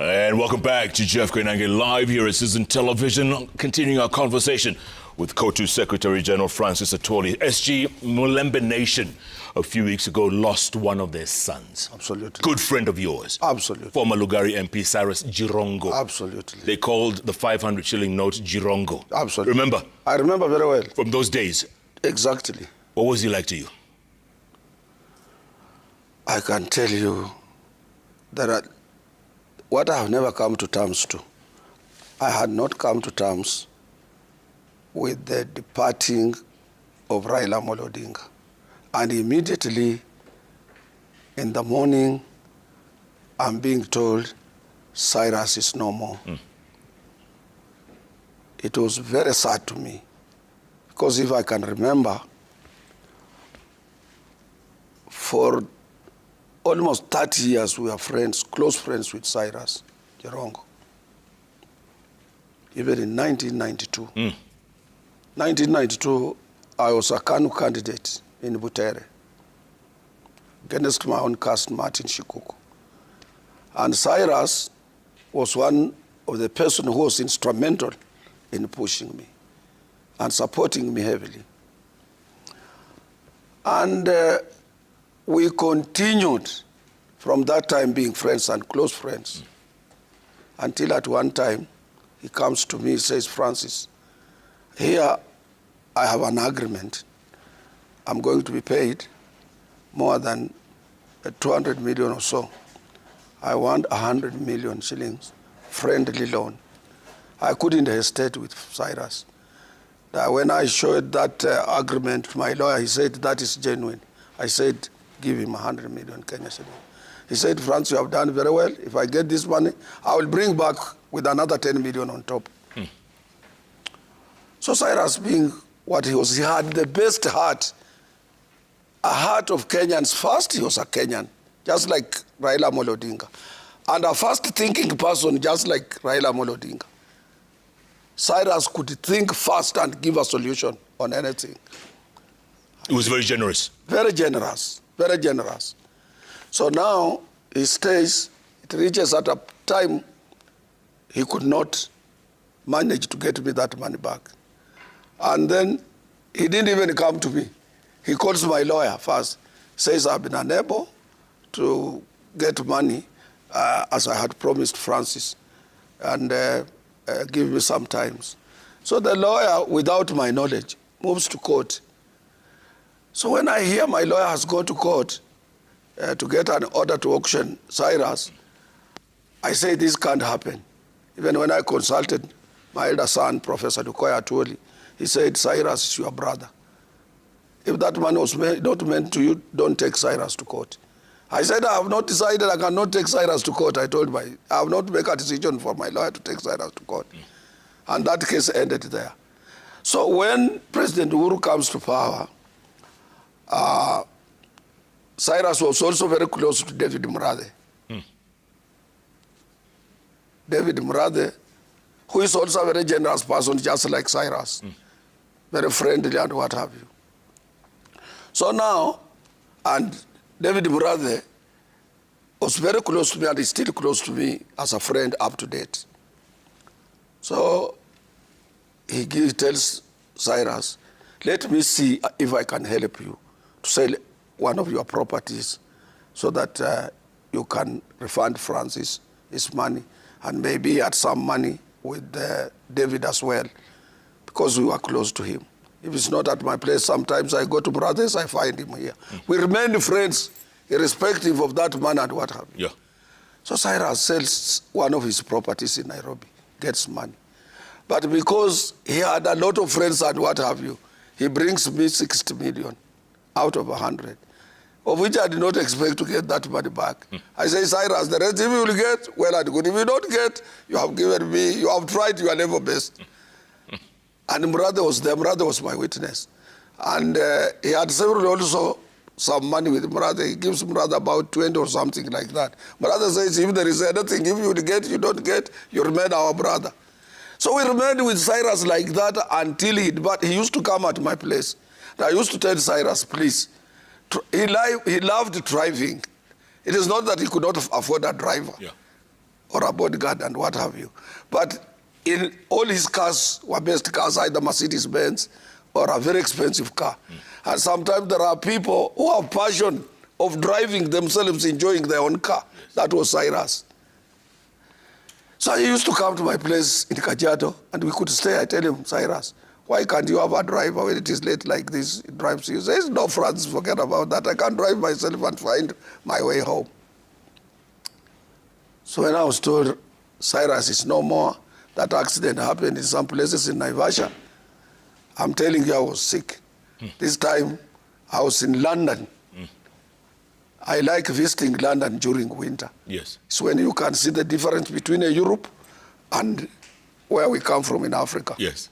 And welcome back to Jeff Koinange live here at Citizen Television, continuing our conversation with COTU Secretary General Francis Atwoli. SG, Mulembe Nation a few weeks ago lost one of their sons. Absolutely. Good friend of yours. Absolutely. Former Lugari MP Cyrus Jirongo. Absolutely. They called the 500 shilling note Jirongo. Absolutely. Remember? I remember very well. From those days. Exactly. What was he like to you? I can tell you that what I have never come to terms to. I had not come to terms with the departing of Raila Amolo Odinga. And immediately in the morning, I'm being told Cyrus is no more. It was very sad to me, because if I can remember, for almost 30 years we were friends, close friends with Cyrus Jirongo. Even in 1992. 1992, I was a KANU candidate in Butere against my own caste, Martin Shikuku. And Cyrus was one of the person who was instrumental in pushing me and supporting me heavily. And we continued from that time being friends and close friends until at one time he comes to me, he says, Francis, here I have an agreement. I'm going to be paid more than 200 million or so. I want 100 million shillings, friendly loan. I couldn't hesitate with Cyrus. When I showed that agreement to my lawyer, he said, that is genuine. I said, give him 100 million Kenya shillings. He said, Francis, you have done very well. If I get this money, I will bring back with another 10 million on top. So Cyrus, being what he was, he had the best heart, a heart of Kenyans. First, he was a Kenyan, just like Raila Amolo Odinga, and a fast-thinking person, just like Raila Amolo Odinga. Cyrus could think fast and give a solution on anything. He was very generous. Very generous, very generous. So now he stays, it reaches at a time he could not manage to get me that money back. And then he didn't even come to me. He calls my lawyer first, says I've been unable to get money as I had promised Francis, and give me some time. So the lawyer, without my knowledge, moves to court. So when I hear my lawyer has gone to court to get an order to auction Cyrus, I say this can't happen. Even when I consulted my elder son, Professor Atwoli, he said, Cyrus is your brother. If that man was not meant to you, don't take Cyrus to court. I said, I have not decided I cannot take Cyrus to court. I told I have not made a decision for my lawyer to take Cyrus to court. And that case ended there. So when President Uhuru comes to power, Cyrus was also very close to David Murathe. David Murathe, who is also a very generous person, just like Cyrus. Very friendly and what have you. So now, and David Murathe was very close to me and is still close to me as a friend up to date. So he tells Cyrus, let me see if I can help you to sell one of your properties so that you can refund Francis his money, and maybe he had some money with David as well, because we were close to him. If it's not at my place, sometimes I go to brothers, I find him here. We remain friends, irrespective of that man and what have you. Yeah. So Cyrus sells one of his properties in Nairobi, gets money. But because he had a lot of friends and what have you, he brings me 60 million out of 100, of which I did not expect to get that money back. I say, Cyrus, the rest if you will get, well and good. If you don't get, you have given me, you have tried your level best. And Murathe was there. Murathe was my witness. And he had several also some money with Murathe. He gives Murathe about 20 or something like that. Murathe says, if there is anything, if you get, you don't get, you remain our brother. So we remained with Cyrus like that until he used to come at my place. And I used to tell Cyrus, please, he loved driving. It is not that he could not afford a driver. Yeah. or a bodyguard and what have you. But in all his cars were best cars, either Mercedes-Benz or a very expensive car. And sometimes there are people who have passion of driving themselves, enjoying their own car. That was Cyrus. So he used to come to my place in Kajiado, and we could stay. I tell him, Cyrus, why can't you have a driver when it is late like this? He drives you. He says, no, Francis, forget about that. I can drive myself and find my way home. So when I was told Cyrus is no more, that accident happened in some places in Naivasha, I'm telling you, I was sick. This time, I was in London. I like visiting London during winter. Yes. It's when you can see the difference between Europe and where we come from in Africa. Yes.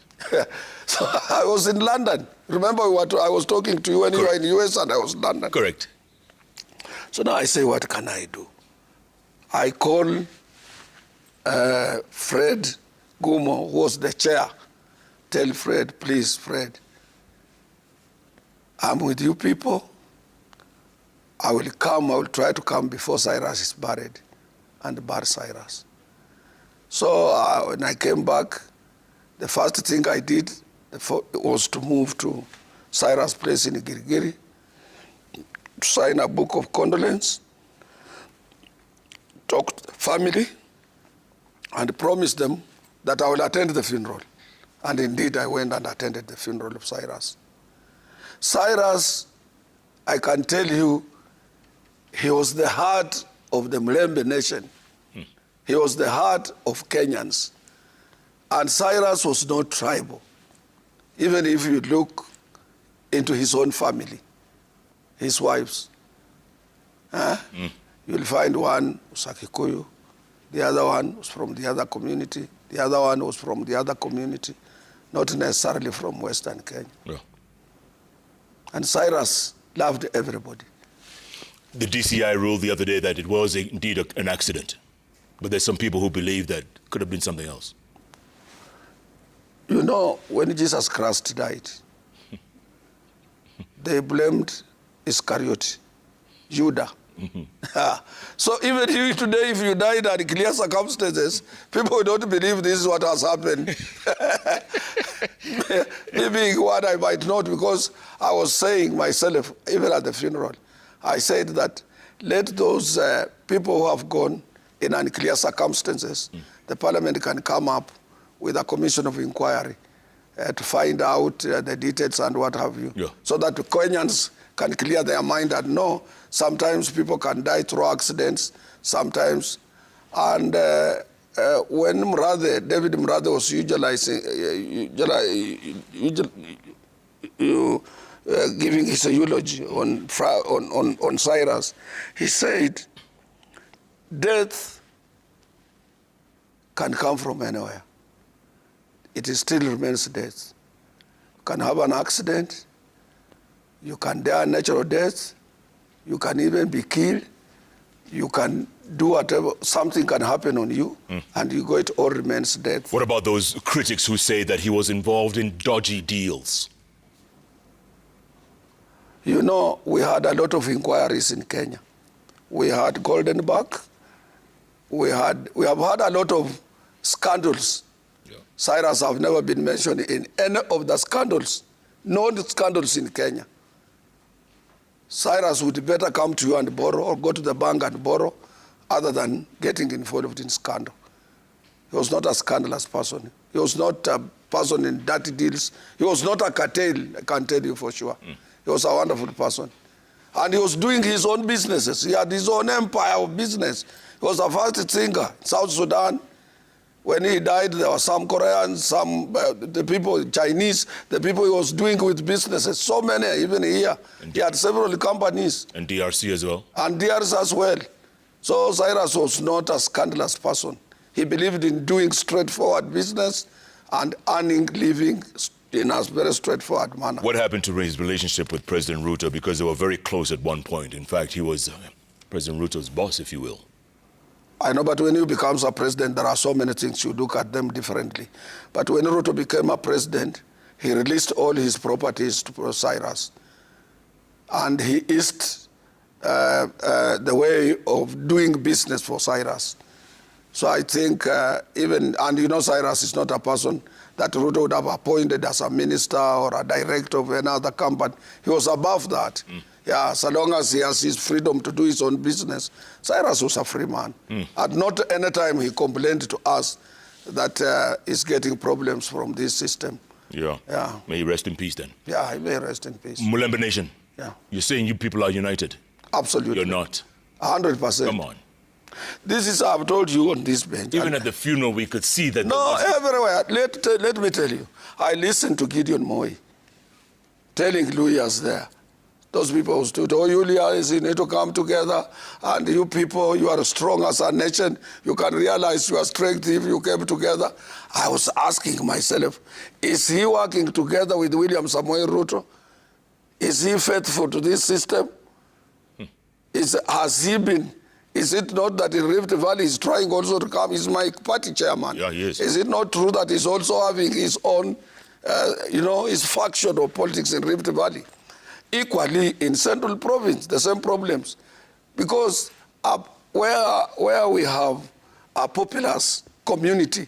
So I was in London. Remember what I was talking to you when you were in the US and I was in London. Correct. So now I say, what can I do? I call Fred Gumo, who was the chair. Tell Fred, please, Fred, I'm with you people. I will try to come before Cyrus is buried and bury Cyrus. So when I came back, the first thing I did was to move to Cyrus' place in Girigiri, to sign a book of condolence, talk to the family, and promise them that I will attend the funeral. And indeed, I went and attended the funeral of Cyrus. Cyrus, I can tell you, he was the heart of the Mulembe nation. He was the heart of Kenyans. And Cyrus was not tribal. Even if you look into his own family, his wives, you'll find one was a Kikuyu, the other one was from the other community, the other one was from the other community, not necessarily from Western Kenya. Yeah. And Cyrus loved everybody. The DCI ruled the other day that it was indeed an accident. But there's some people who believe that it could have been something else. You know, when Jesus Christ died, they blamed Iscariot, Judah. So even you today, if you died under clear circumstances, people don't believe this is what has happened. Maybe what I might not, because I was saying myself, even at the funeral, I said that let those people who have gone in unclear circumstances, the parliament can come up with a commission of inquiry to find out the details and what have you. Yeah. So that the Kenyans can clear their mind and know sometimes people can die through accidents, sometimes. And when David Mrathe was giving his eulogy on Cyrus, he said, death can come from anywhere. It still remains death. You can have an accident, you can die a natural death, you can even be killed, you can do whatever, something can happen on you, and it all remains death. What about those critics who say that he was involved in dodgy deals? You know, we had a lot of inquiries in Kenya. We had Golden Buck. We have had a lot of scandals. Yeah. Cyrus have never been mentioned in any of the scandals, known scandals in Kenya. Cyrus would better come to you and borrow or go to the bank and borrow other than getting involved in scandal. He was not a scandalous person. He was not a person in dirty deals. He was not a cartel, I can tell you for sure. He was a wonderful person. And he was doing his own businesses. He had his own empire of business. He was the first singer in South Sudan. When he died, there were some Koreans, some the people, Chinese, the people he was doing with businesses, so many, even here. He had several companies. And DRC as well? And DRC as well. So Cyrus was not a scandalous person. He believed in doing straightforward business and earning living in a very straightforward manner. What happened to his relationship with President Ruto? Because they were very close at one point. In fact, he was President Ruto's boss, if you will. I know, but when you become a president, there are so many things you look at them differently. But when Ruto became a president, he released all his properties to Cyrus. And he eased the way of doing business for Cyrus. So I think and you know, Cyrus is not a person that Ruto would have appointed as a minister or a director of another company. He was above that. Yeah, so long as he has his freedom to do his own business, Cyrus was a free man. At not any time he complained to us that he's getting problems from this system. Yeah. Yeah. May he rest in peace then. Yeah, he may rest in peace. Mulembe Nation. Yeah. You're saying you people are united. Absolutely. You're not. 100%. Come on. This is, I've told you on this bench. Even at the funeral, we could see that. No, everywhere. Let me tell you. I listened to Gideon Moi telling lawyers there, those people who stood, oh, you lawyers, you need to come together, and you people, you are strong as a nation. You can realize your strength if you came together. I was asking myself, is he working together with William Samoei Ruto? Is he faithful to this system? Has he been? Is it not that in Rift Valley he's trying also to come? He's my party chairman. Yeah, he is. Is it not true that he's also having his own, his faction of politics in Rift Valley? Equally, in Central Province, the same problems. Because where we have a populous community,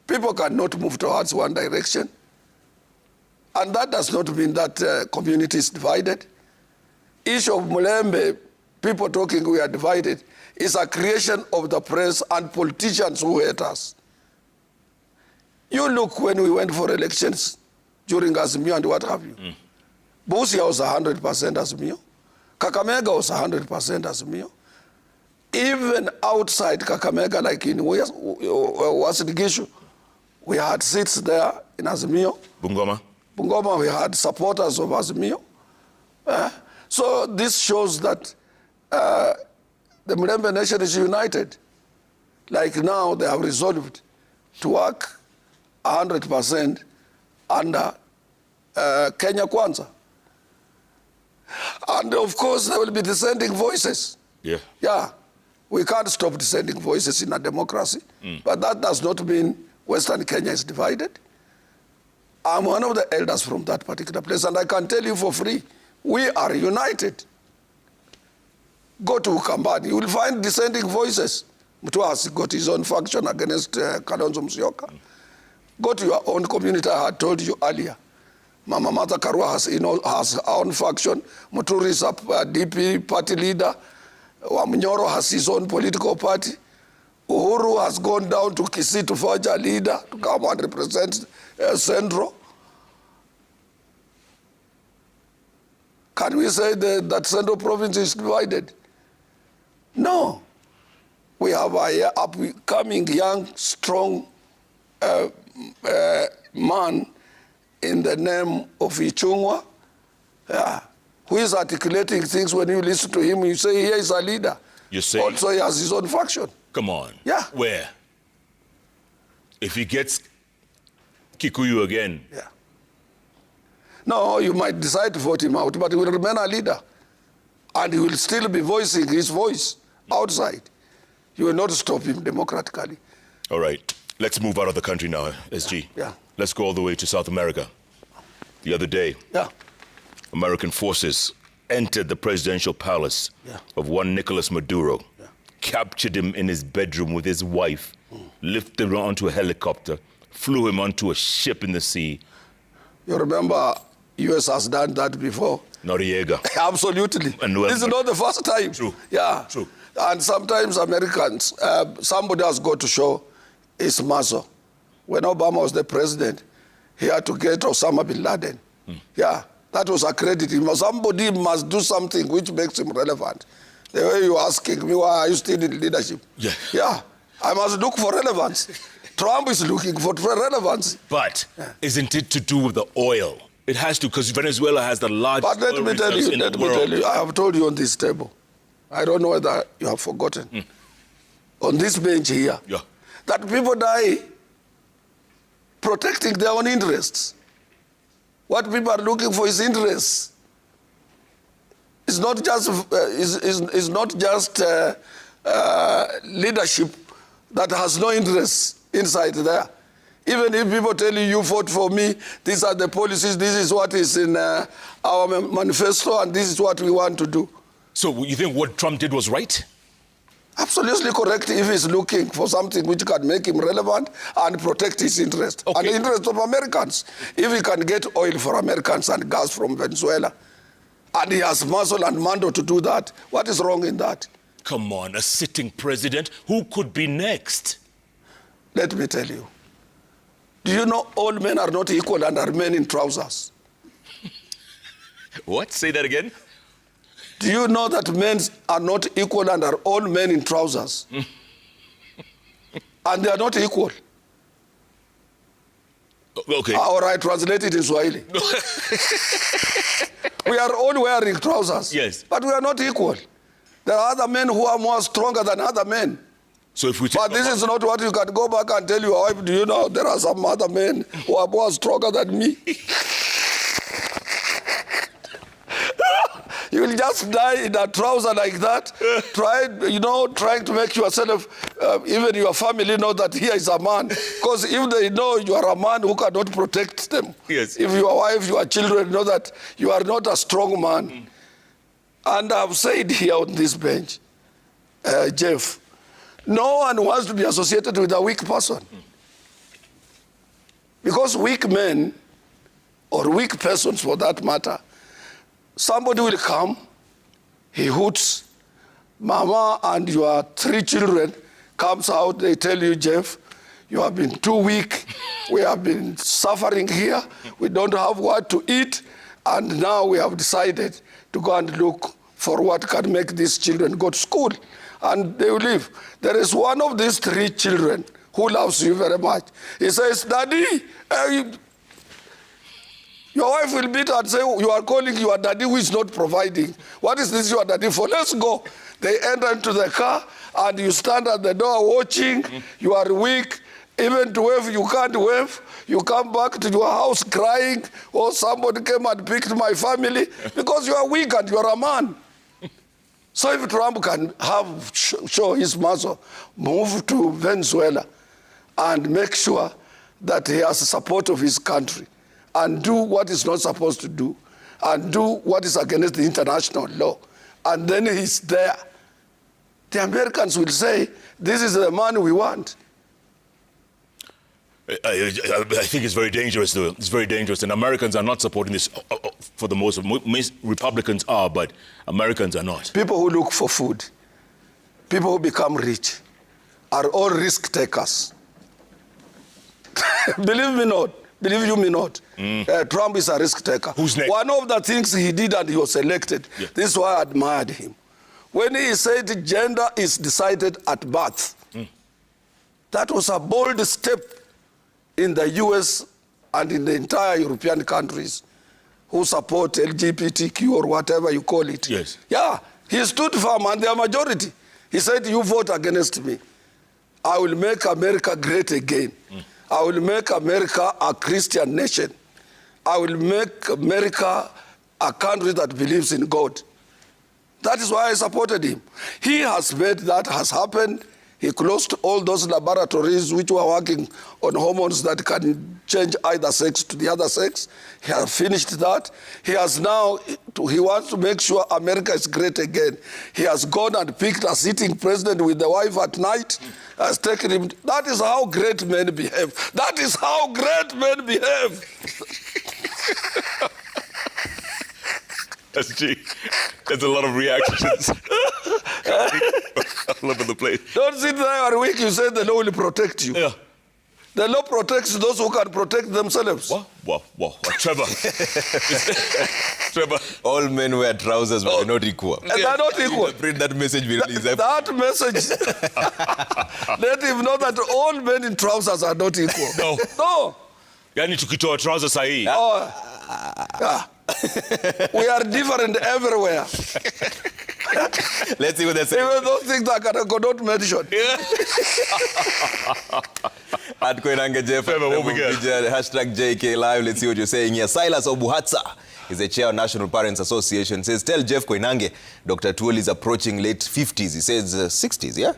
people cannot move towards one direction. And that does not mean that community is divided. Issue of Mulembe, people talking we are divided, is a creation of the press and politicians who hate us. You look when we went for elections during Azimio and what have you. Busia was 100% Azimio. Kakamega was 100% Azimio. Even outside Kakamega, like in Wasinigishu, we had seats there in Azimio. Bungoma, we had supporters of Azimio. So this shows that the Mulembe Nation is united. Like now, they have resolved to work 100% under Kenya Kwanza. And of course, there will be dissenting voices. Yeah. Yeah. We can't stop dissenting voices in a democracy. But that does not mean Western Kenya is divided. I'm one of the elders from that particular place, and I can tell you for free, we are united. Go to Ukambani, you will find dissenting voices. Mutua has got his own faction against Kalonzo Musyoka. Go to your own community, I had told you earlier. Mama Martha Karua has her own faction. Muturi is a DP party leader. Wamnyoro has his own political party. Uhuru has gone down to Kisii to forge a leader to come and represent Central. Can we say that Central Province is divided? No. We have a upcoming young, strong man in the name of Ichung'wa, who is articulating things. When you listen to him, you say, here is a leader. You say, also, he has his own faction. Come on. Yeah. Where? If he gets Kikuyu again. Yeah. No, you might decide to vote him out, but he will remain a leader. And he will still be voicing his voice outside. You will not stop him democratically. All right. Let's move out of the country now, SG. Yeah. Let's go all the way to South America. The other day, American forces entered the presidential palace of one Nicolas Maduro, captured him in his bedroom with his wife, lifted him onto a helicopter, flew him onto a ship in the sea. You remember, U.S. has done that before. Noriega. Absolutely. This is not the first time. True. Yeah. True. And sometimes Americans, somebody has got to show his muscle. When Obama was the president, he had to get Osama bin Laden. Yeah, that was accredited. Somebody must do something which makes him relevant. The way you're asking me, why are you still in leadership? Yeah, I must look for relevance. Trump is looking for relevance. But isn't it to do with the oil? It has to, because Venezuela has the largest oil reserves in the world. Let me tell you, I have told you on this table. I don't know whether you have forgotten. On this bench here, that people die protecting their own interests. What people are looking for is interests. It's not just leadership that has no interests inside there. Even if people tell you, you vote for me, these are the policies, this is what is in our manifesto, and this is what we want to do. So you think what Trump did was right? Absolutely correct if he's looking for something which can make him relevant and protect his interest. Okay. And the interest of Americans. If he can get oil for Americans and gas from Venezuela, and he has muscle and mandate to do that, what is wrong in that? Come on, a sitting president. Who could be next? Let me tell you. Do you know all men are not equal and are men in trousers? What? Say that again? Do you know that men are not equal and are all men in trousers? And they are not equal. Okay. Or I translate it in Swahili. We are all wearing trousers. Yes. But we are not equal. There are other men who are more stronger than other men. So if we But this is not what you can go back and tell your wife, do you know there are some other men who are more stronger than me? You will just die in a trouser like that, trying to make yourself, even your family know that here is a man. Because if they know you are a man who cannot protect them, yes. If your wife, your children know that you are not a strong man. And I've said here on this bench, Jeff, no one wants to be associated with a weak person. Because weak men, or weak persons for that matter, somebody will come, he hoots, mama and your 3 children comes out, they tell you, Jeff, you have been too weak, we have been suffering here, we don't have what to eat, and now we have decided to go and look for what can make these children go to school, and they will leave. There is one of these 3 children who loves you very much. He says, Daddy, your wife will beat and say, you are calling your daddy who is not providing. What is this your daddy for? Let's go. They enter into the car and you stand at the door watching. You are weak. Even to wave, you can't wave. You come back to your house crying, oh, somebody came and picked my family, because you are weak and you are a man. So if Trump can show his muscle, move to Venezuela and make sure that he has the support of his country, and do what he's not supposed to do, and do what is against the international law, and then he's there, the Americans will say, this is the man we want. I think it's very dangerous, though. It's very dangerous, and Americans are not supporting this for the most. Most Republicans are, but Americans are not. People who look for food, people who become rich, are all risk takers. Believe me not. Believe you me not. Trump is a risk taker. Who's next? One of the things he did and he was elected, this is why I admired him. When he said gender is decided at birth, that was a bold step in the US and in the entire European countries who support LGBTQ or whatever you call it. Yes. Yeah, he stood firm and they are majority. He said, you vote against me, I will make America great again. I will make America a Christian nation. I will make America a country that believes in God. That is why I supported him. He has made that has happened. He closed all those laboratories which were working on hormones that can change either sex to the other sex. He has finished that. He has now, he wants to make sure America is great again. He has gone and picked a sitting president with the wife at night, has taken him. That is how great men behave. That is how great men behave. SG, there's a lot of reactions. All over the place. Don't sit there and weak, you say the law will protect you. Yeah. The law protects those who can protect themselves. Wow. Trevor. Trevor. All men wear trousers, but they're not equal. And they're not equal. Print that message. That message, let him know that all men in trousers are not equal. No. Yani tukitoa trousers sahi. Yeah. We are different everywhere. Let's see what they say. Even those things I cannot mention. At Koinange Jeff, what we get? hashtag JK Live. Let's see what you're saying here. Silas Obuhatsa is the chair of National Parents Association. Says, tell Jeff Koinange, Dr. Atwoli is approaching late 50s. He says 60s, yeah?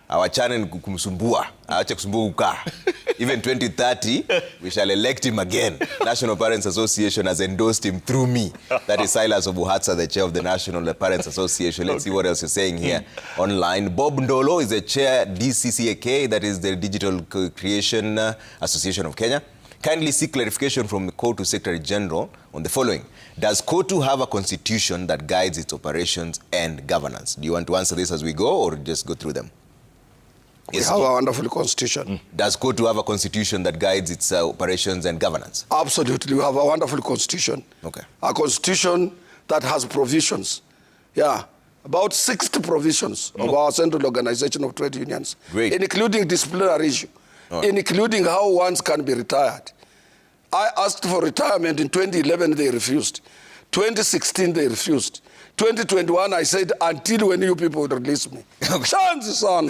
Awachane kumsumbua. Awache kusumbua kukaa. Even 2030, we shall elect him again. National Parents Association has endorsed him through me. That is Cyrus Obuhatsa, the chair of the National Parents Association. Let's see what else you're saying here online. Bob Ndolo is the chair, DCCAK, that is the Digital Creation Association of Kenya. Kindly seek clarification from the COTU Secretary General on the following. Does COTU have a constitution that guides its operations and governance? Do you want to answer this as we go or just go through them? We have a wonderful constitution. Does COTU have a constitution that guides its operations and governance? Absolutely. We have a wonderful constitution. Okay. A constitution that has provisions. Yeah. About 60 provisions of our Central Organization of Trade Unions. Great. Including disciplinary issue. Right. Including how ones can be retired. I asked for retirement in 2011, they refused. 2016, they refused. 2021, I said, until when you people would release me. Chances on.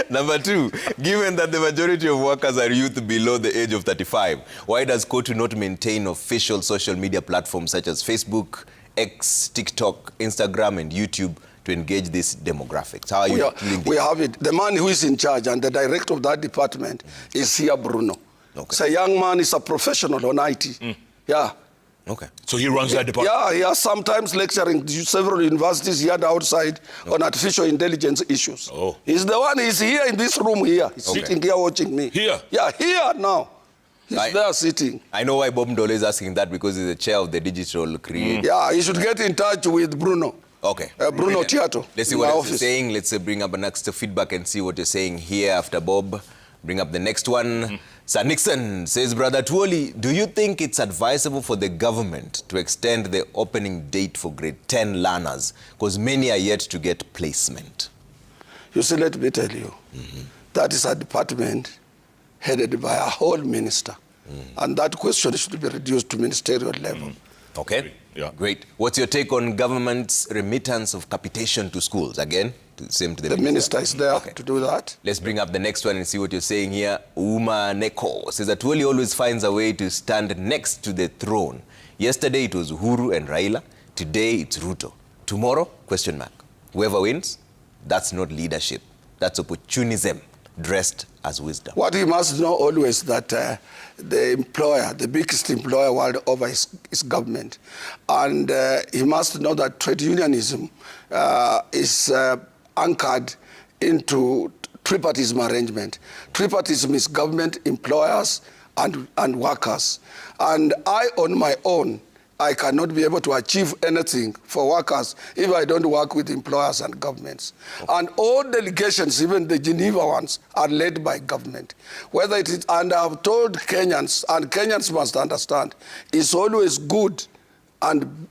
Number two, given that the majority of workers are youth below the age of 35, why does COTU not maintain official social media platforms such as Facebook, X, TikTok, Instagram, and YouTube to engage these demographics? How are you dealing with We have it. The man who is in charge and the director of that department is here, Bruno. Okay. It's a young man, he's a professional on IT. Yeah. Okay. So he runs that department? Yeah, he has sometimes lecturing several universities here outside on artificial intelligence issues. Oh. He's the one, he's here in this room here. He's sitting here watching me. Here? Yeah, here now. He's there sitting. I know why Bob Ndolo is asking that, because he's the chair of the Digital Creation. Yeah, he should get in touch with Bruno. Okay. Bruno Tiato. Let's see what else you're saying. Let's bring up the next feedback and see what you're saying here after Bob. Bring up the next one. Sir Nixon says, Brother Atwoli, do you think it's advisable for the government to extend the opening date for grade 10 learners? Because many are yet to get placement. You see, let me tell you, that is a department headed by a whole minister. And that question should be reduced to ministerial level. Okay. Yeah. Great. What's your take on government's remittance of capitation to schools? Again, same to the minister is there to do that. Let's bring up the next one and see what you're saying here. Uma Neko says that Atwoli always finds a way to stand next to the throne. Yesterday it was Uhuru and Raila. Today it's Ruto. Tomorrow, question mark. Whoever wins, that's not leadership. That's opportunism dressed as wisdom. What he must know always that the employer, the biggest employer world over is government. And he must know that trade unionism is anchored into tripartism arrangement. Tripartism is government, employers, and workers. And I, on my own, I cannot be able to achieve anything for workers if I don't work with employers and governments. And all delegations, even the Geneva ones, are led by government. Whether it is, and I've told Kenyans, and Kenyans must understand, it's always good and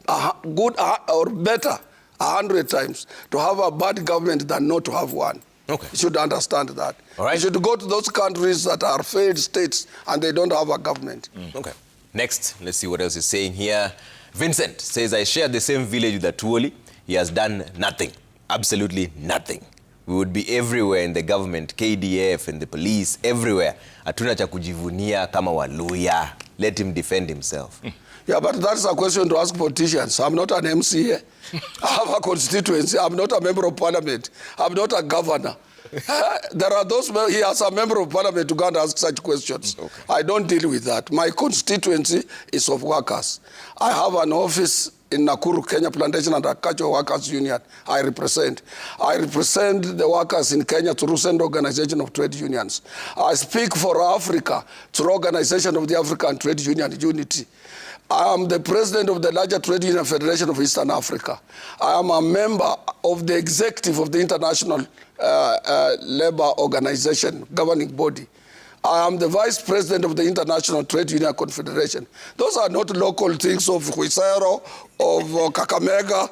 good or better 100 times to have a bad government than not to have one. Okay. You should understand that. All right. You should go to those countries that are failed states and they don't have a government. Okay. Next, let's see what else is saying here. Vincent says, I share the same village with Atwoli. He has done nothing. Absolutely nothing. We would be everywhere in the government, KDF and the police, everywhere. Hatuna cha kujivunia kama Waluya. Let him defend himself. Yeah, but that's a question to ask politicians. I'm not an MC here. I have a constituency. I'm not a member of parliament. I'm not a governor. There are those, he has a member of parliament to go and ask such questions. Okay. I don't deal with that. My constituency is of workers. I have an office in Nakuru, Kenya Plantation and Agricultural Workers Union. I represent the workers in Kenya through Central Organization of Trade Unions. I speak for Africa through Organization of the African Trade Union Unity. I am the president of the larger trade union federation of Eastern Africa. I am a member of the executive of the International Labor Organization governing body. I am the vice president of the International Trade Union Confederation. Those are not local things of Huisero, of Kakamega,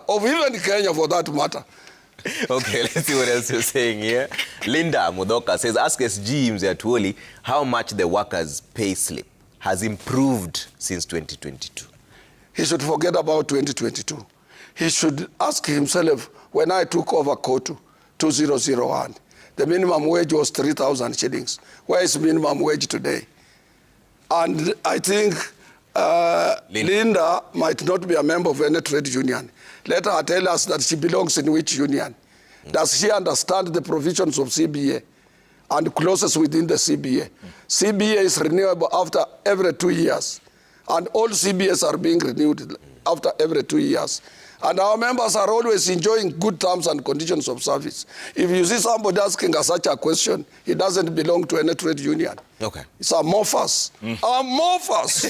of even Kenya for that matter. Okay, let's see what else you're saying here. Linda Mudoka says, ask SG Mzee Atwoli how much the workers' pay slip has improved since 2022. He should forget about 2022. He should ask himself, when I took over COTU, 2001, the minimum wage was 3,000 shillings. Where is minimum wage today? And I think Linda might not be a member of any trade union. Let her tell us that she belongs in which union. Does she understand the provisions of CBA? and closest within the CBA. CBA is renewable after every 2 years. And all CBAs are being renewed after every 2 years. And our members are always enjoying good terms and conditions of service. If you see somebody asking us such a question, he doesn't belong to any trade union. Okay. It's amorphous. Amorphous!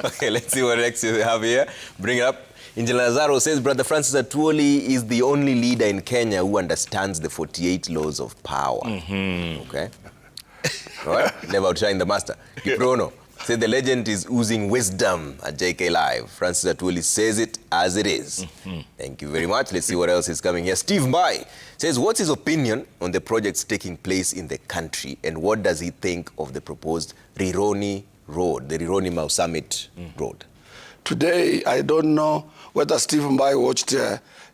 Okay, let's see what next you have here. Bring it up. Angel Lazaro says, Brother Francis Atwoli is the only leader in Kenya who understands the 48 laws of power. Okay. All right. Never outshine the master. Kiprono said the legend is oozing wisdom at JK Live. Francis Atwoli says it as it is. Thank you very much. Let's see what else is coming here. Steve Mbai says, what's his opinion on the projects taking place in the country and what does he think of the proposed Rironi Road, the Rironi Mau Summit Road? Today, I don't know whether Steve Mbai watched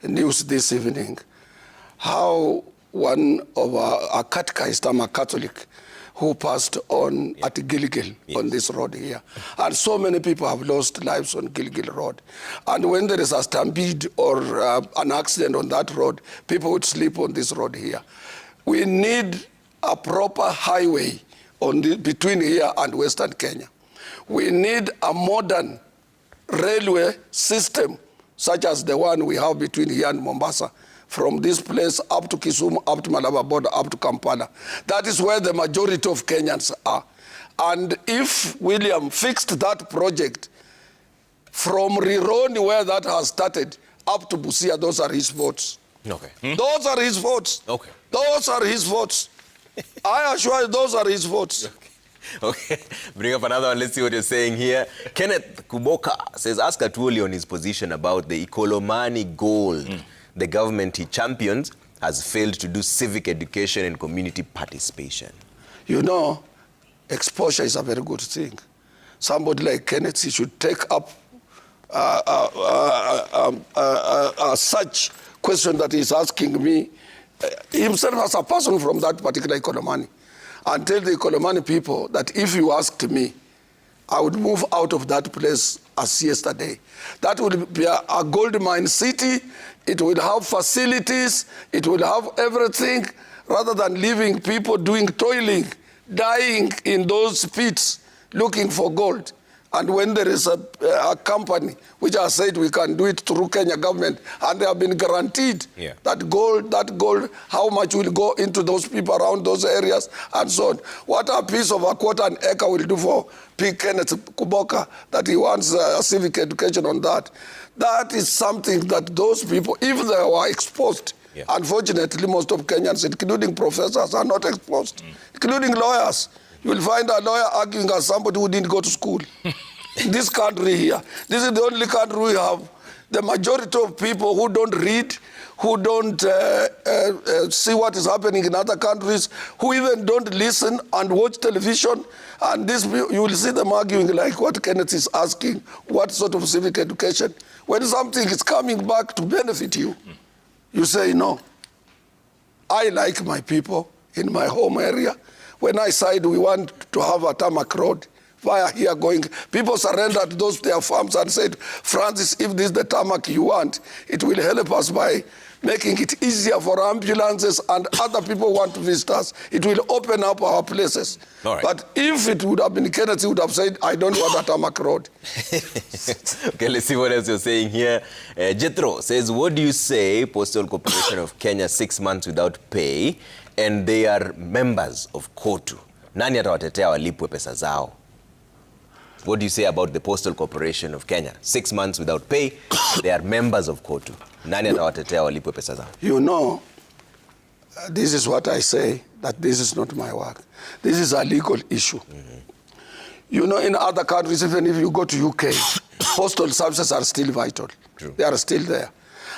news this evening, how one of our catechist, I'm a Catholic, who passed on at Gilgil on this road here. And so many people have lost lives on Gilgil Road. And when there is a stampede or an accident on that road, people would sleep on this road here. We need a proper highway between here and Western Kenya. We need a modern railway system such as the one we have between here and Mombasa, from this place up to Kisumu, up to Malaba border, up to Kampala. That is where the majority of Kenyans are. And if William fixed that project from Rironi, where that has started, up to Busia, those are his votes. Okay. Those are his votes. Okay. Those are his votes. I assure you, those are his votes. Okay, bring up another one. Let's see what you're saying here. Kenneth Kuboka says, ask Atwoli on his position about the Ikolomani gold. The government he champions has failed to do civic education and community participation. You know, exposure is a very good thing. Somebody like Kenneth, he should take up such question that he's asking me, himself as a person from that particular Ikolomani, and tell the Ikolomani people that if you asked me, I would move out of that place as yesterday. That would be a gold mine city. It will have facilities. It will have everything, rather than leaving people doing toiling, dying in those pits, looking for gold. And when there is a company which has said we can do it through Kenya government, and they have been guaranteed that gold, how much will go into those people around those areas and so on. What a piece of a quarter an acre will do for P. Kenneth Kuboka, that he wants a civic education on that. That is something that those people, if they were exposed, unfortunately most of Kenyans, including professors, are not exposed, including lawyers. You will find a lawyer arguing as somebody who didn't go to school. In this country here, this is the only country we have the majority of people who don't read, who don't see what is happening in other countries, who even don't listen and watch television. And this, you will see them arguing like what Kenneth is asking, what sort of civic education. When something is coming back to benefit you, you say, no, I like my people in my home area. When I said we want to have a tarmac road via here going, people surrendered those their farms and said, Francis, if this is the tarmac you want, it will help us by making it easier for ambulances and other people who want to visit us. It will open up our places. Right. But if it would have been Kenneth, he would have said, I don't want a tarmac road. Okay, let's see what else you're saying here. Jethro says, what do you say, Postal Corporation of Kenya, 6 months without pay, and they are members of COTU? Nani atawatetea walipwe pesa zao? What do you say about the Postal Corporation of Kenya? 6 months without pay, they are members of COTU. Nani atawatetea walipwe pesa zao? You know, this is what I say, that this is not my work. This is a legal issue. You know, in other countries, even if you go to UK, postal services are still vital. True. They are still there.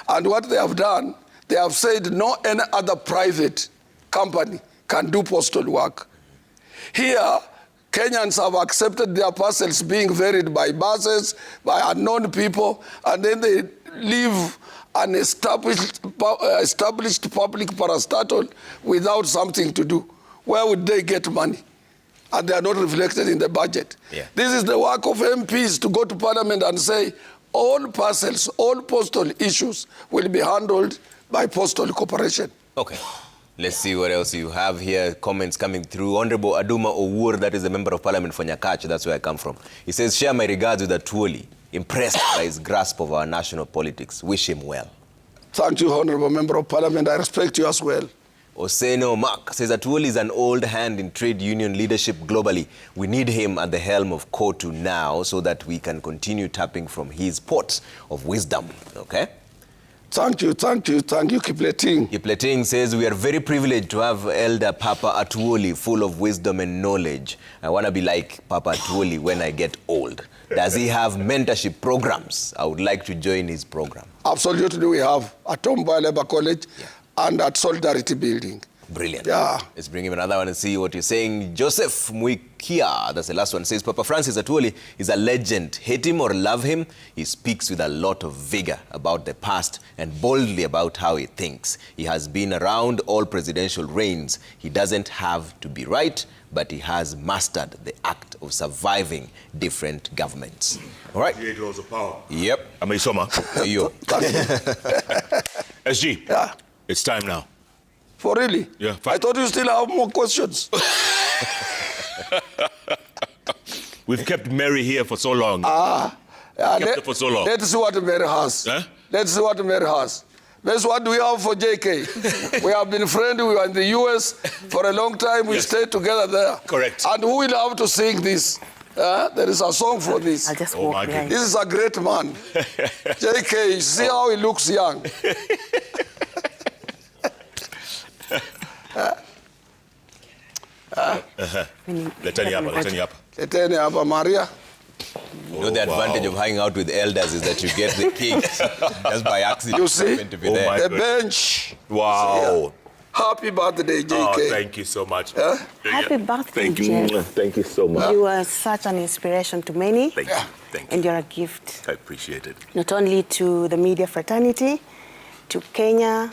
And what they have done, they have said no any other private company can do postal work. Here, Kenyans have accepted their parcels being varied by buses, by unknown people, and then they leave an established public parastatal without something to do. Where would they get money? And they are not reflected in the budget. Yeah. This is the work of MPs to go to Parliament and say, all parcels, all postal issues will be handled by Postal Corporation. Okay. Let's see what else you have here. Comments coming through. Honorable Aduma Owur, that is the member of parliament for Nyakache. That's where I come from. He says, share my regards with Atwoli. Impressed by his grasp of our national politics. Wish him well. Thank you, Honorable Member of Parliament. I respect you as well. Oseno Mark says Atwoli is an old hand in trade union leadership globally. We need him at the helm of COTU now so that we can continue tapping from his pots of wisdom. Okay? Thank you, Kipleting. Kipleting says, we are very privileged to have Elder Papa Atwoli, full of wisdom and knowledge. I want to be like Papa Atwoli when I get old. Does he have mentorship programs? I would like to join his program. Absolutely, we have at Tomboy Labour College and at Solidarity Building. Brilliant. Yeah. Let's bring him another one and see what you're saying. Joseph Muikia, that's the last one, says, Papa Francis Atwoli is a legend. Hate him or love him, he speaks with a lot of vigor about the past and boldly about how he thinks. He has been around all presidential reigns. He doesn't have to be right, but he has mastered the act of surviving different governments. All right? 8 laws of power. Yep. Ameisoma. You. SG. Yeah. It's time now. For really? Yeah. I thought you still have more questions. We've kept Mary here for so long. Kept her for so long. Let's see what Mary has. Huh? Let's see what Mary has. That's what we have for JK. We have been friends. We were in the US for a long time. We stayed together there. Correct. And who will have to sing this? There is a song for this. I'll just Oh, my walk behind. This is a great man. JK, see how he looks young. Leteni hapa. Leteni hapa, Maria. You know the advantage of hanging out with elders is that you get the cakes just by accident. You see? Happen to be Oh there. my The goodness. bench. Wow. Happy birthday, JK. Oh, thank you so much. Happy birthday, Thank you. Jeff. Thank you so much. You are such an inspiration to many, Thank you. Thank and you. you're a gift, I appreciate it. not only to the media fraternity, to Kenya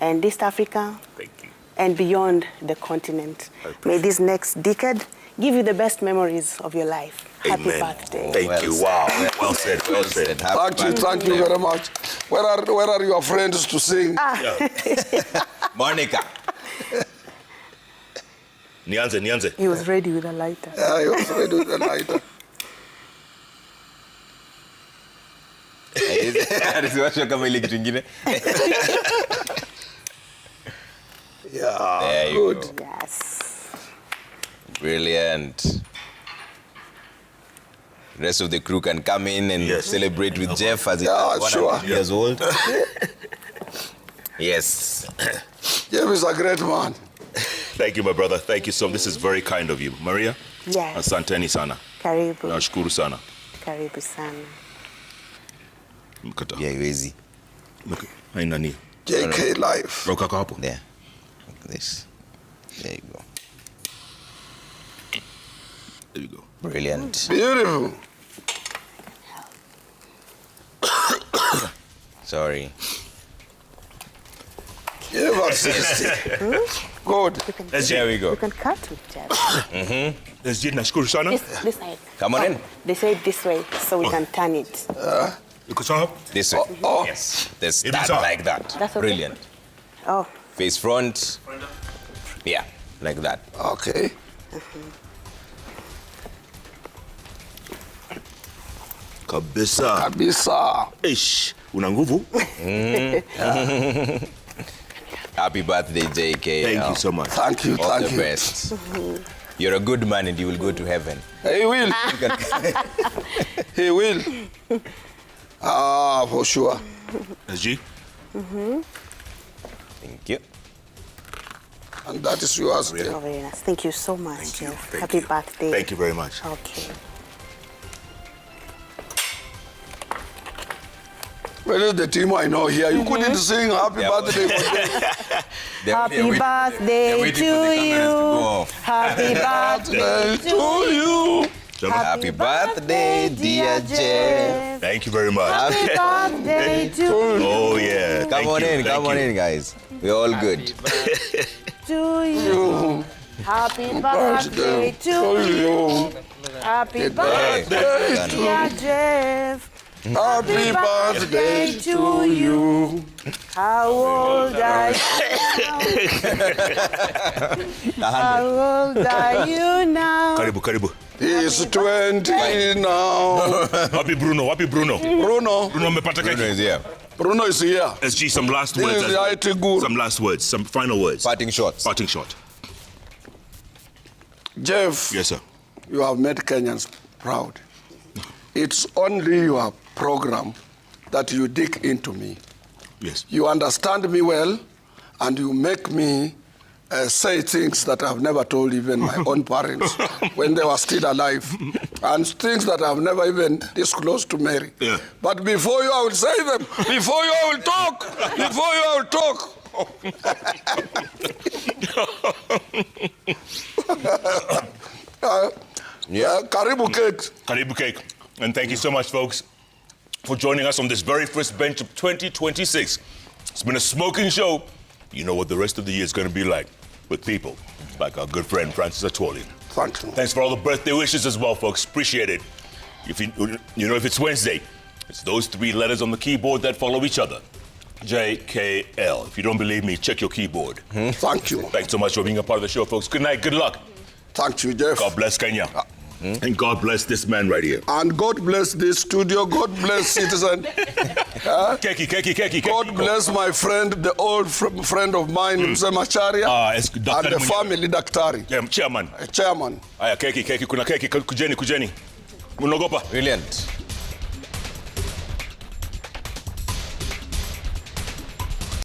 and East Africa, Thank you. and beyond the continent. I appreciate May this next decade give you the best memories of your life. Happy Amen. birthday. Thank Well you. said. Wow. Well said. Well said. Happy Thank you very much. Where are your friends to sing? Monica. Nianze. He was ready with a lighter. I was ready with the lighter. Alisiwasha kama ile kitu ingine. Yeah, There you good. go. Yes. Brilliant. The rest of the crew can come in and celebrate with Jeff as he's sure. 100 years old. Yes. Jeff is a great man. Thank you, my brother. Thank you so much. This is very kind of you. Maria? Yes. Asanteni sana. Karibu. Nashukuru sana. Karibu sana. Mkata. Yeah, easy. Haina ni. JK Life. Roka hapo. There. Like this. There you go. There you go. Brilliant. Beautiful. Sorry. Give us 60. Good. There we go. You can cut with Jeff. SG, nashukuru sana. This side. Come on in. They say it this way, so we can turn it. Uko sawa? This way. Oh. Yes. Let's Even start so. like that. That's okay. Brilliant. Oh, Face front. Yeah, like that. Okay. Kabisa. Kabisa. Ish. Una nguvu? Happy birthday, JK. Thank you so much. Thank you. All Thank the you. best. You're a good man and you will go to heaven. He will. He will. For sure. SG? Thank you. And that is yours. Really? Jeff. oh, very nice. Thank you so much, Thank you. Jeff. Thank Happy you. birthday. Thank you very much. Okay. Well, it's the team I know here. You couldn't sing happy Yeah, birthday for Jeff. Happy birthday to you. Happy birthday To you. Happy birthday, dear Jeff. Thank you very much. Happy birthday to Oh, yeah. Come on in, come on in, guys. We're all good. you. Happy birthday to you. you. Happy Hey, birthday, well done. dear Jeff. Happy birthday to you. How old are you now? How old are you now? Karibu. He's 20 now. Happy Bruno. Bruno Mepata Bruno keki. is here. Bruno is here. SG, some last This words. is the IT guru. Some last words. Some final words. Parting shots. Parting shot. Jeff, Yes, sir. you have made Kenyans proud. It's only your program that you dig into me. Yes. You understand me well, and you make me say things that I've never told even my own parents when they were still alive, and things that I've never even disclosed to Mary. Yeah. But before you, I will say them. Before you, I will talk. Before you, I will talk. Karibu cake. Karibu cake. And thank you so much, folks, for joining us on this very first bench of 2026. It's been a smoking show. You know what the rest of the year is going to be like with people like our good friend Francis Atwoli. Thank you. Thanks for all the birthday wishes as well, folks. Appreciate it. If if it's Wednesday, it's those 3 letters on the keyboard that follow each other. JKL. If you don't believe me, check your keyboard. Thank you. Thanks so much for being a part of the show, folks. Good night. Good luck. Thank you, Jeff. God bless Kenya. And God bless this man right here. And God bless this studio. God bless Citizen. Keki. God bless my friend, the old friend of mine, Mzee Macharia, and the family, Daktari. Chairman. Chairman. Aya, keki. Kuna keki. Kujeni. Munogopa. Brilliant.